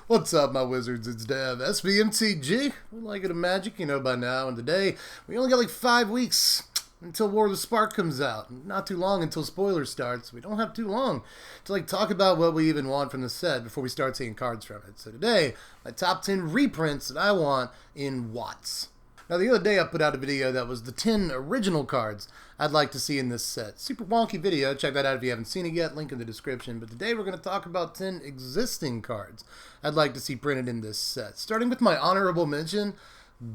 What's up, my wizards? It's Dev, SBMTG. We like it in Magic, you know by now. And today, we only got like 5 weeks until War of the Spark comes out. Not too long until spoilers starts. We don't have too long to like talk about what we even want from the set before we start seeing cards from it. So today, my top 10 reprints that I want in Watts. Now, the other day I put out a video that was the 10 original cards I'd like to see in this set. Super wonky video. Check that out if you haven't seen it yet. Link in the description. But today we're going to talk about 10 existing cards I'd like to see printed in this set. Starting with my honorable mention,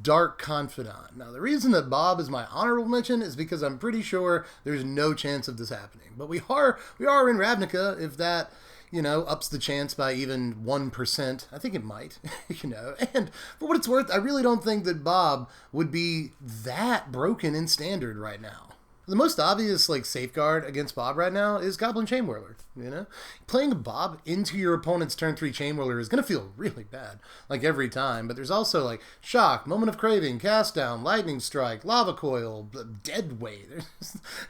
Dark Confidant. Now, the reason that Bob is my honorable mention is because I'm pretty sure there's no chance of this happening. But we are in Ravnica, if that, you know, ups the chance by even 1%. I think it might, you know. And for what it's worth, I really don't think that Bob would be that broken in Standard right now. The most obvious, like, safeguard against Bob right now is Goblin Chainwhirler, you know? Playing a Bob into your opponent's turn 3 Chainwhirler is going to feel really bad, like, every time. But there's also, like, Shock, Moment of Craving, Cast Down, Lightning Strike, Lava Coil, Dead Weight.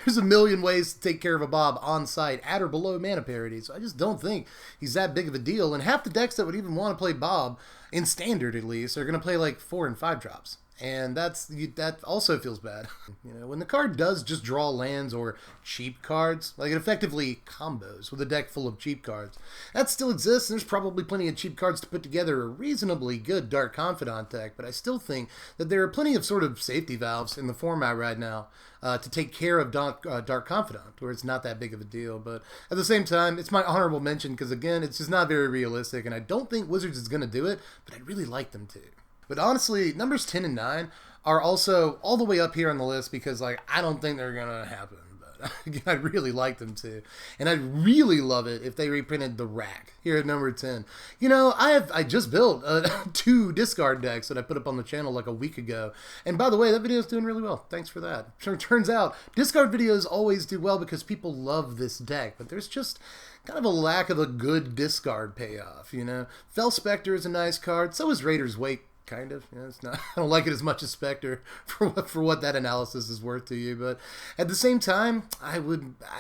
There's a million ways to take care of a Bob on site at or below mana parity, so I just don't think he's that big of a deal. And half the decks that would even want to play Bob, in Standard at least, are going to play, like, 4 and 5 drops. And that also feels bad. You know, when the card does just draw lands or cheap cards, like it effectively combos with a deck full of cheap cards, that still exists, and there's probably plenty of cheap cards to put together a reasonably good Dark Confidant deck, but I still think that there are plenty of sort of safety valves in the format right now to take care of Dark Confidant, where it's not that big of a deal. But at the same time, it's my honorable mention because, again, it's just not very realistic, and I don't think Wizards is going to do it, but I'd really like them to. But honestly, numbers 10 and 9 are also all the way up here on the list because, like, I don't think they're going to happen. But I'd really like them to. And I'd really love it if they reprinted the Rack here at number 10. You know, I just built 2 discard decks that I put up on the channel like a week ago. And by the way, that video is doing really well. Thanks for that. Turns out, discard videos always do well because people love this deck. But there's just kind of a lack of a good discard payoff, you know. Fel Spectre is a nice card. So is Raider's Wake. Kind of. Yeah, it's not, I don't like it as much as Spectre for what that analysis is worth to you, but at the same time,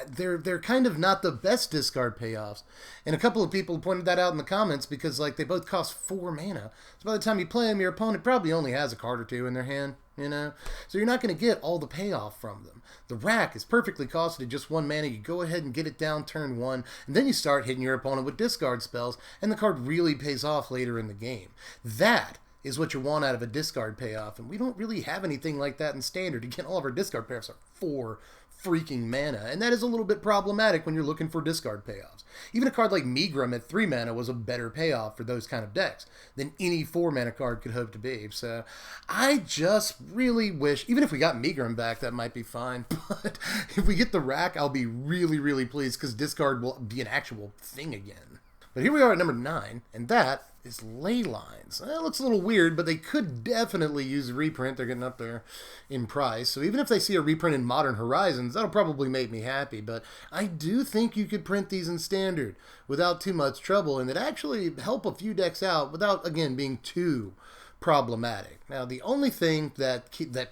they're kind of not the best discard payoffs. And a couple of people pointed that out in the comments because, like, they both cost 4 mana. So by the time you play them, your opponent probably only has a card or 2 in their hand, you know? So you're not going to get all the payoff from them. The Rack is perfectly costed at just 1 mana. You go ahead and get it down turn 1, and then you start hitting your opponent with discard spells, and the card really pays off later in the game. That is what you want out of a discard payoff, and we don't really have anything like that in Standard. Again, all of our discard payoffs are 4 freaking mana, and that is a little bit problematic when you're looking for discard payoffs. Even a card like Megrim at 3 mana was a better payoff for those kind of decks than any 4 mana card could hope to be. So I just really wish, even if we got Megrim back, that might be fine, but if we get the Rack, I'll be really, really pleased because discard will be an actual thing again. But here we are at number 9, and that is Leylines. It looks a little weird, but they could definitely use a reprint. They're getting up there in price. So even if they see a reprint in Modern Horizons, that'll probably make me happy. But I do think you could print these in Standard without too much trouble, and it actually help a few decks out without, again, being too problematic. Now, the only thing that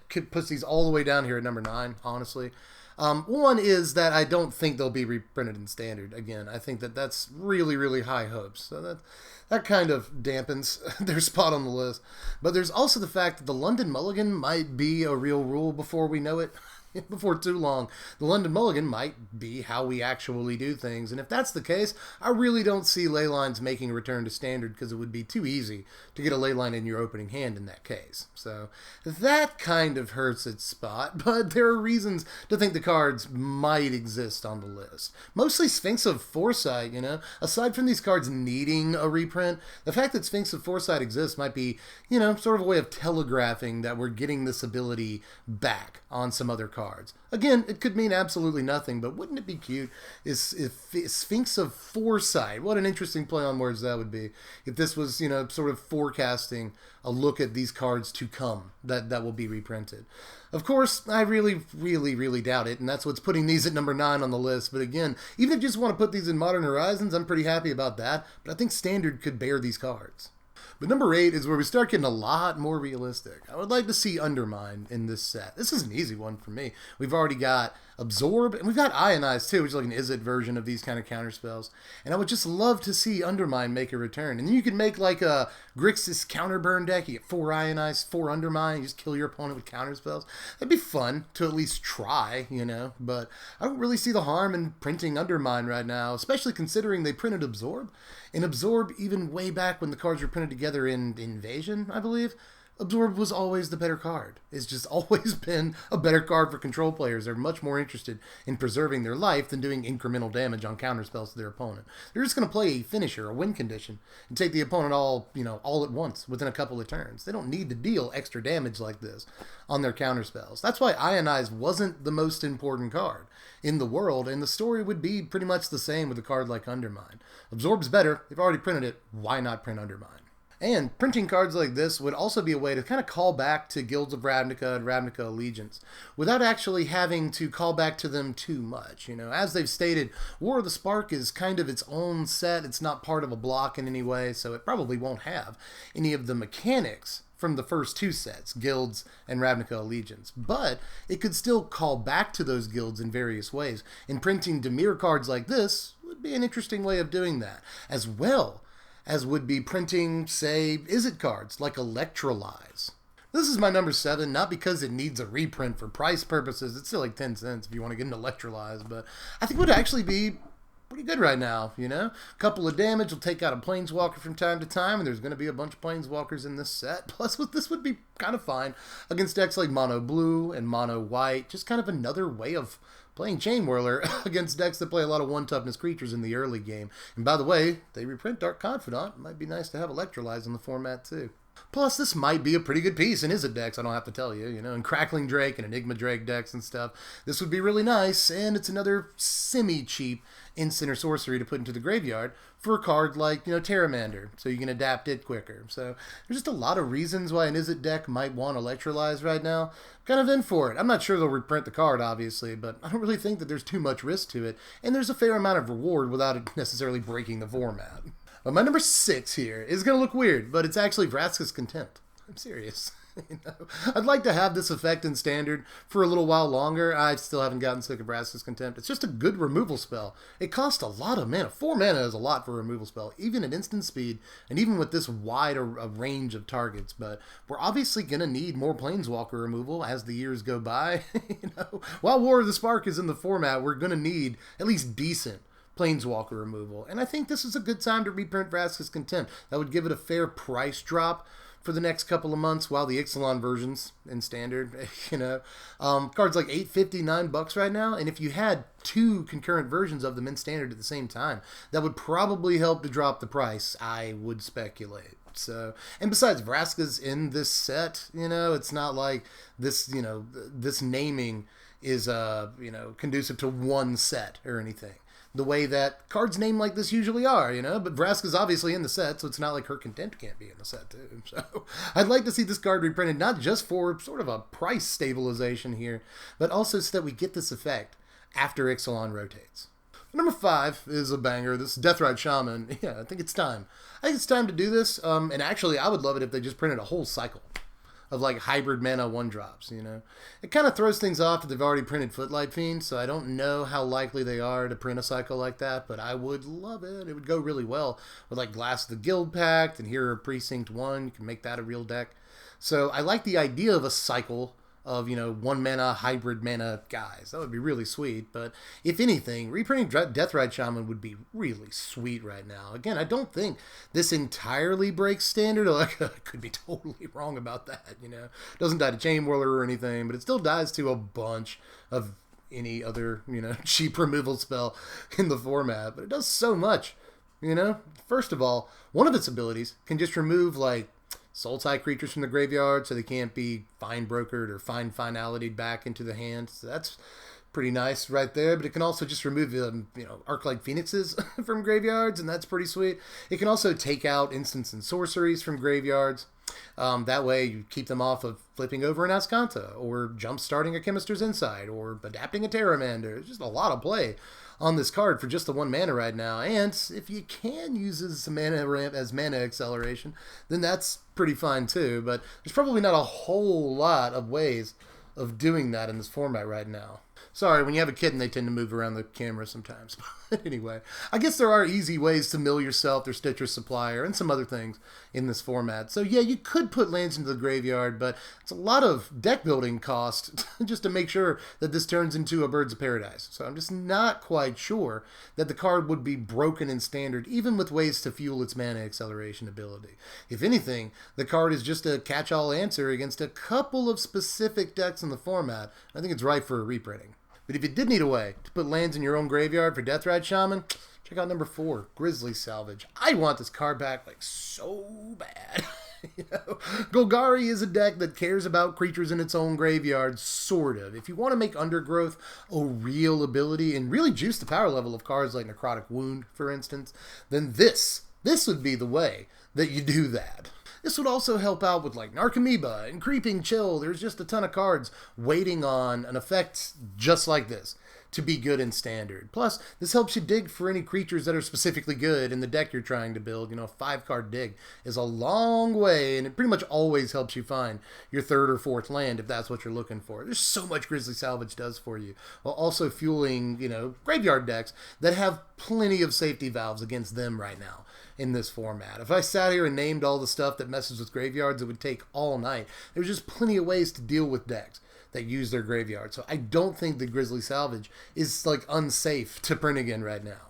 could push these all the way down here at number 9, honestly, one is that I don't think they'll be reprinted in Standard. Again, I think that that's really, really high hopes. So that kind of dampens their spot on the list. But there's also the fact that the London Mulligan might be a real rule before we know it. Before too long, the London Mulligan might be how we actually do things. And if that's the case, I really don't see Leylines making a return to Standard because it would be too easy to get a Leyline in your opening hand in that case. So that kind of hurts its spot, but there are reasons to think the cards might exist on the list. Mostly Sphinx of Foresight, you know. Aside from these cards needing a reprint, the fact that Sphinx of Foresight exists might be, you know, sort of a way of telegraphing that we're getting this ability back on some other cards. Again, it could mean absolutely nothing, but wouldn't it be cute if Sphinx of Foresight, what an interesting play on words that would be, if this was, you know, sort of forecasting a look at these cards to come that will be reprinted. Of course, I really, really, really doubt it, and that's what's putting these at number 9 on the list. But again, even if you just want to put these in Modern Horizons, I'm pretty happy about that, but I think Standard could bear these cards. But number 8 is where we start getting a lot more realistic. I would like to see Undermine in this set. This is an easy one for me. We've already got Absorb, and we've got Ionize too, which is like an Izzet version of these kind of counter spells. And I would just love to see Undermine make a return. And then you can make like a Grixis counterburn deck. You get 4 Ionize, 4 Undermine, you just kill your opponent with counter spells. That'd be fun to at least try, you know. But I don't really see the harm in printing Undermine right now, especially considering they printed Absorb. And Absorb, even way back when the cards were printed together in Invasion, I believe, Absorb was always the better card. It's just always been a better card for control players. They're much more interested in preserving their life than doing incremental damage on counterspells to their opponent. They're just going to play a finisher, a win condition, and take the opponent all at once within a couple of turns. They don't need to deal extra damage like this on their counterspells. That's why Ionize wasn't the most important card in the world, and the story would be pretty much the same with a card like Undermine. Absorb's better. They've already printed it. Why not print Undermine? And printing cards like this would also be a way to kind of call back to Guilds of Ravnica and Ravnica Allegiance without actually having to call back to them too much. You know, as they've stated, War of the Spark is kind of its own set. It's not part of a block in any way, so it probably won't have any of the mechanics from the first 2 sets, Guilds and Ravnica Allegiance. But it could still call back to those guilds in various ways. And printing Dimir cards like this would be an interesting way of doing that, as well as would be printing, say, Izzet cards like Electrolyze. This is my number 7, not because it needs a reprint for price purposes. It's still like 10 cents if you want to get an Electrolyze, but I think it would actually be pretty good right now, you know? A couple of damage will take out a Planeswalker from time to time, and there's going to be a bunch of Planeswalkers in this set. Plus, this would be kind of fine against decks like Mono Blue and Mono White. Just kind of another way of playing Chain Whirler against decks that play a lot of 1-toughness creatures in the early game. And by the way, they reprint Dark Confidant. It might be nice to have Electrolyze in the format too. Plus, this might be a pretty good piece in Izzet decks, I don't have to tell you, in Crackling Drake and Enigma Drake decks and stuff. This would be really nice, and it's another semi-cheap instant or sorcery to put into the graveyard for a card like, Terramander, so you can adapt it quicker. So there's just a lot of reasons why an Izzet deck might want Electrolyze right now. Kind of in for it. I'm not sure they'll reprint the card, obviously, but I don't really think that there's too much risk to it, and there's a fair amount of reward without it necessarily breaking the format. But my number 6 here is going to look weird, but it's actually Brassicas Contempt. I'm serious. I'd like to have this effect in Standard for a little while longer. I still haven't gotten sick of Brassicas Contempt. It's just a good removal spell. It costs a lot of mana. 4 mana is a lot for a removal spell, even at instant speed, and even with this wide a range of targets. But we're obviously going to need more Planeswalker removal as the years go by. While War of the Spark is in the format, we're going to need at least decent Planeswalker removal. And I think this is a good time to reprint Brassicas Contempt. That would give it a fair price drop for the next couple of months while the Ixalan versions in Standard, cards like $8.50, $9 right now, and if you had 2 concurrent versions of them in Standard at the same time, that would probably help to drop the price, I would speculate. So, and besides, Brassicas in this set, it's not like this, this naming is, conducive to one set or anything. The way that cards named like this usually are, but Vraska's obviously in the set, so it's not like her Contempt can't be in the set too. So I'd like to see this card reprinted, not just for sort of a price stabilization here, but also so that we get this effect after Ixalan rotates. Number 5 is a banger. This Deathride Shaman. Yeah, I think it's time. I think it's time to do this, and actually I would love it if they just printed a whole cycle of like hybrid mana 1-drops, It kind of throws things off that they've already printed Footlight Fiend, so I don't know how likely they are to print a cycle like that, but I would love it. It would go really well with like Glass of the Guild Pact and Hero Precinct 1. You can make that a real deck. So I like the idea of a cycle of, 1-mana, hybrid mana guys. That would be really sweet, but if anything, reprinting Deathride Shaman would be really sweet right now. Again, I don't think this entirely breaks Standard. I could be totally wrong about that, It doesn't die to Chain Whirler or anything, but it still dies to a bunch of any other, cheap removal spell in the format, but it does so much, First of all, one of its abilities can just remove, like, soul-tie creatures from the graveyard so they can't be fine-brokered or fine-finality'd back into the hand. So that's pretty nice right there. But it can also just remove, Arc-like Phoenixes from graveyards, and that's pretty sweet. It can also take out instants and sorceries from graveyards. That way you keep them off of flipping over an Ascanta, or jump-starting a Chemister's Insight, or adapting a Terramander. There's just a lot of play on this card for just the 1 mana right now. And if you can use it as mana ramp, as mana acceleration, then that's pretty fine too. But there's probably not a whole lot of ways of doing that in this format right now. Sorry, when you have a kitten, they tend to move around the camera sometimes. But anyway, I guess there are easy ways to mill yourself, their Stitcher Supplier, and some other things in this format. So yeah, you could put lands into the graveyard, but it's a lot of deck building cost just to make sure that this turns into a Birds of Paradise. So I'm just not quite sure that the card would be broken in Standard, even with ways to fuel its mana acceleration ability. If anything, the card is just a catch-all answer against a couple of specific decks in the format. I think it's ripe for a reprinting. But if you did need a way to put lands in your own graveyard for Deathride Shaman, check out number 4, Grizzly Salvage. I want this card back like so bad. Golgari is a deck that cares about creatures in its own graveyard, sort of. If you want to make Undergrowth a real ability and really juice the power level of cards like Necrotic Wound, for instance, then this would be the way that you do that. This would also help out with like Narcomoeba and Creeping Chill. There's just a ton of cards waiting on an effect just like this to be good in Standard. Plus, this helps you dig for any creatures that are specifically good in the deck you're trying to build. A 5-card dig is a long way, and it pretty much always helps you find your 3rd or 4th land if that's what you're looking for. There's so much Grizzly Salvage does for you, while also fueling, graveyard decks that have plenty of safety valves against them right now in this format. If I sat here and named all the stuff that messes with graveyards, it would take all night. There's just plenty of ways to deal with decks that use their graveyard. So I don't think the Grizzly Salvage is unsafe to print again right now.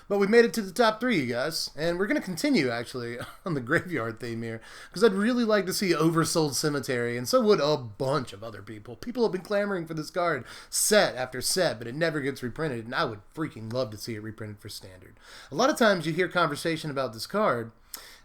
But we made it to the top 3, you guys, and we're going to continue actually on the graveyard theme here, because I'd really like to see Oversold Cemetery, and so would a bunch of other people. People have been clamoring for this card set after set, but it never gets reprinted, and I would freaking love to see it reprinted for Standard. A lot of times you hear conversation about this card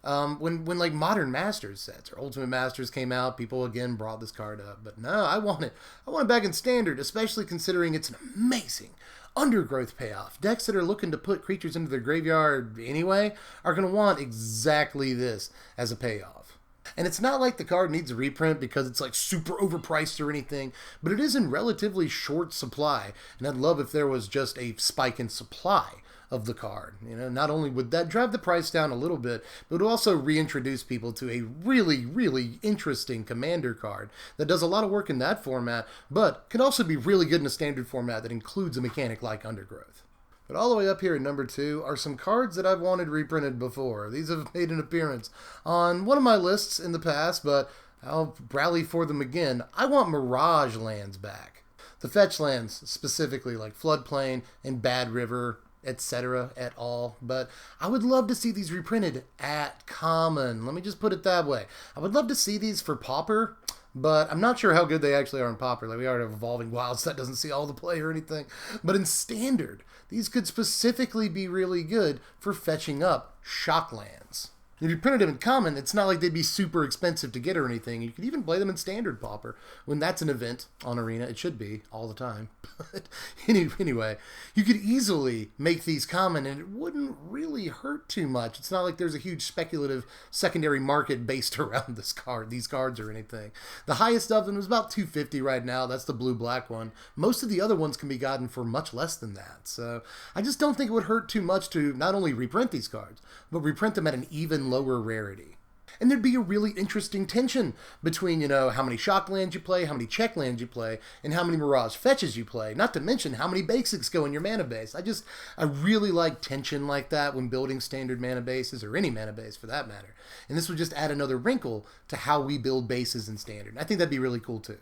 when like Modern Masters sets or Ultimate Masters came out, people again brought this card up. But no, I want it back in Standard, especially considering it's an amazing Undergrowth payoff. Decks that are looking to put creatures into their graveyard anyway are going to want exactly this as a payoff. And it's not like the card needs a reprint because it's super overpriced or anything, but it is in relatively short supply, and I'd love if there was just a spike in supply of the card. Not only would that drive the price down a little bit, but it would also reintroduce people to a really, really interesting Commander card that does a lot of work in that format, but can also be really good in a Standard format that includes a mechanic like Undergrowth. But all the way up here at number 2 are some cards that I've wanted reprinted before. These have made an appearance on one of my lists in the past, but I'll rally for them again. I want Mirage Lands back. The fetch lands, specifically like Floodplain and Bad River, etc. at all, but I would love to see these reprinted at common. Let me just put it that way. I would love to see these for Pauper, but I'm not sure how good they actually are in Pauper. We already have Evolving Wilds, that doesn't see all the play or anything. But in Standard, these could specifically be really good for fetching up Shocklands. If you printed them in common, it's not like they'd be super expensive to get or anything. You could even play them in Standard Pauper when that's an event on Arena. It should be all the time. But anyway, you could easily make these common and it wouldn't really hurt too much. It's not like there's a huge speculative secondary market based around these cards or anything. The highest of them is about $250 right now. That's the blue-black one. Most of the other ones can be gotten for much less than that. So I just don't think it would hurt too much to not only reprint these cards, but reprint them at an even lower rarity. And there'd be a really interesting tension between, how many shock lands you play, how many check lands you play, and how many Mirage fetches you play, not to mention how many basics go in your mana base. I really like tension like that when building Standard mana bases, or any mana base for that matter. And this would just add another wrinkle to how we build bases in Standard. I think that'd be really cool too.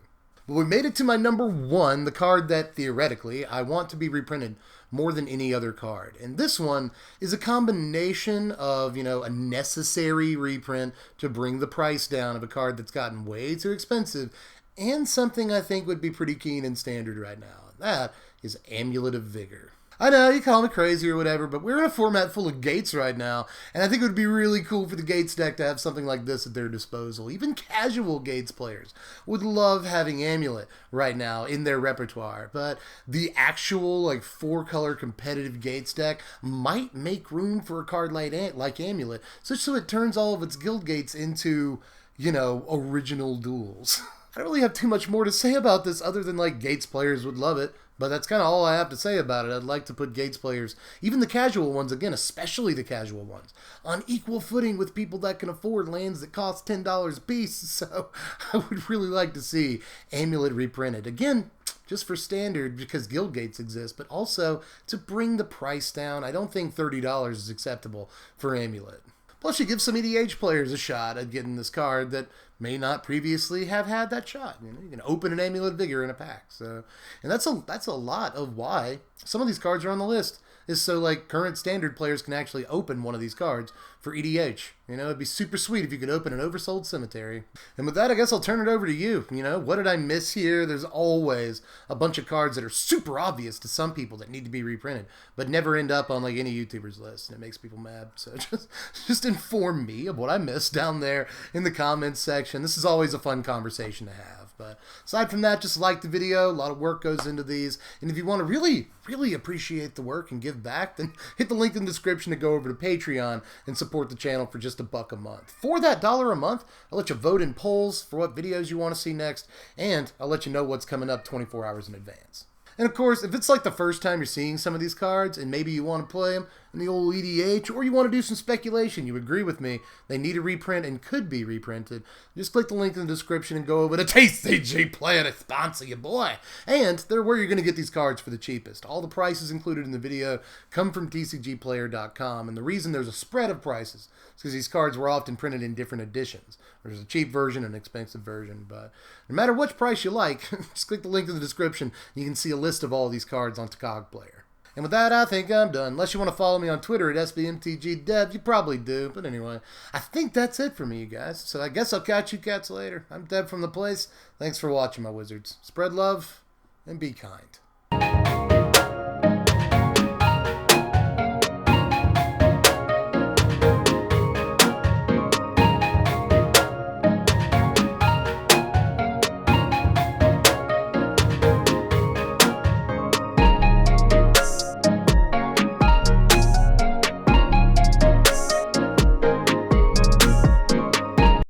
But we made it to my number 1, the card that, theoretically, I want to be reprinted more than any other card. And this one is a combination of, a necessary reprint to bring the price down of a card that's gotten way too expensive, and something I think would be pretty keen in Standard right now. That is Amulet of Vigor. I know, you call me crazy or whatever, but we're in a format full of Gates right now, and I think it would be really cool for the Gates deck to have something like this at their disposal. Even casual Gates players would love having Amulet right now in their repertoire, but the actual 4-color competitive Gates deck might make room for a card like Amulet, such so it turns all of its guild gates into, original duels. I don't really have too much more to say about this other than Gates players would love it, But that's kind of all I have to say about it. I'd like to put Gates players, even the casual ones, again, especially the casual ones, on equal footing with people that can afford lands that cost $10 a piece. So I would really like to see Amulet reprinted. Again, just for standard because guild gates exist, but also to bring the price down. I don't think $30 is acceptable for Amulet. Plus, you give some EDH players a shot at getting this card that may not previously have had that shot. You know, you can open an Amulet Vigor in a pack. So, and that's a lot of why some of these cards are on the list. Is so like current standard players can actually open one of these cards for EDH. You know, it'd be super sweet if you could open an Oversold Cemetery. And with that, I guess I'll turn it over to you. You know, what did I miss here? There's always a bunch of cards that are super obvious to some people that need to be reprinted, but never end up on like any YouTuber's list, and it makes people mad. So just inform me of what I missed down there in the comments section. This is always a fun conversation to have. But aside from that, just like the video. A lot of work goes into these. And if you want to really appreciate the work and give back, then hit the link in the description to go over to Patreon and support the channel for just $1 a month. For that $1 a month, I'll let you vote in polls for what videos you want to see next, and I'll let you know what's coming up 24 hours in advance. And of course, if it's like the first time you're seeing some of these cards and maybe you want to play them in the old EDH, or you want to do some speculation, you agree with me, they need a reprint and could be reprinted, just click the link in the description and go over to TCG Player to sponsor your boy. And they're where you're going to get these cards for the cheapest. All the prices included in the video come from TCGplayer.com, and the reason there's a spread of prices is because these cards were often printed in different editions. There's a cheap version and an expensive version, but no matter which price you like, just click the link in the description and you can see a list of all these cards on TCG Player. And with that, I think I'm done. Unless you want to follow me on Twitter at SBMTGDev, you probably do. But anyway, I think that's it for me, you guys. So I guess I'll catch you cats later. I'm Deb from the place. Thanks for watching, my wizards. Spread love and be kind.